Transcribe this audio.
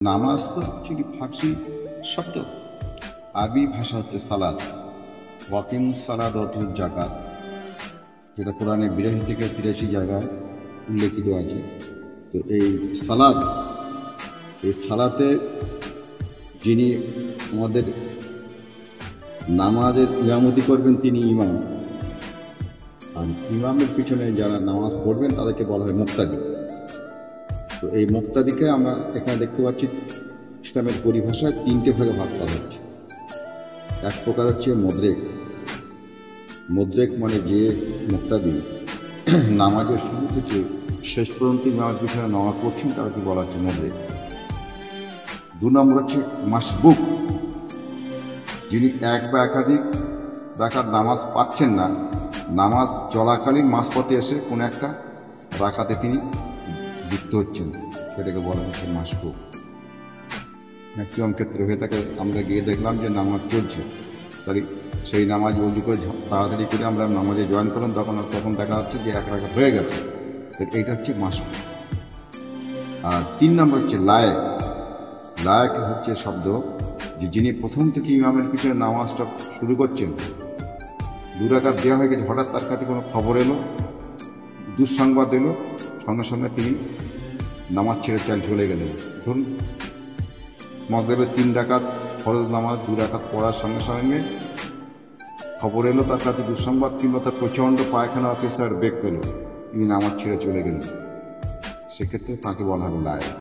নামাজ তো অ্যাকচুয়ালি ফার্সি শব্দ, আরবি ভাষা হচ্ছে সালাদ। ওয়াকিম সালাদ অতুল জাকাত, যেটা কোরআনে 82 থেকে 83 জায়গায় উল্লেখিত আছে। তো এই সালাদ, এই সালাতে যিনি আমাদের নামাজের ইমামতি করবেন তিনি ইমাম, আর ইমামের পিছনে যারা নামাজ পড়বেন তাদেরকে বলা হয় মুক্তাদি। তো এই মুক্তাদিকে আমরা এখানে দেখতে পাচ্ছি ইসলামের পরিভাষায় 3টে ভাগে ভাগ করা হচ্ছে। এক প্রকার হচ্ছে মোদ্রেক। মোদ্রেক মানে যে মুক্তাদি নামাজের শুরু থেকে শেষ পর্যন্ত নামাজ পিছনে নামাজ পড়ছেন তাদেরকে বলা হচ্ছে মোদ্রেক। 2 নম্বর হচ্ছে মাসবুক, যিনি এক বা একাধিক রাকাত নামাজ পাচ্ছেন না, নামাজ চলাকালীন মাঝপথে এসে কোনো একটা রাকাতে তিনি যুক্ত হচ্ছেন, সেটাকে বলা হচ্ছে মাসবুক। ম্যাক্সিমাম ক্ষেত্রে হয়ে থাকে, আমরা গিয়ে দেখলাম যে নামাজ চলছে, তাই সেই নামাজ অজু করে তাড়াতাড়ি করে আমরা নামাজে জয়েন করলাম, তখন দেখা যাচ্ছে যে এক রাকাত হয়ে গেছে। এইটা হচ্ছে মাসবুক। আর 3 নম্বর হচ্ছে লায়েক। লায়েক হচ্ছে শব্দ যে যিনি প্রথম থেকে ইমামের পিছনে নামাজটা শুরু করছেন, 2 রাকাত দেওয়া হয়ে গেছে, হঠাৎ তার কাছে কোনো খবর এলো, দুঃসংবাদ এলো, সঙ্গে সঙ্গে তিনি নামাজ ছেড়ে চলে গেলেন। ধরুন মাগরিবের 3 রাকাত ফরজ নামাজ 2 রাকাত পড়ার সঙ্গে সঙ্গে খবর এলো তার কাছে দুঃসংবাদ, কিংবা তার প্রচণ্ড পায়খানা অফিসার বেগ পেল, তিনি নামাজ ছেড়ে চলে গেলেন, সেক্ষেত্রে তাকে বলা হবে লায়েক।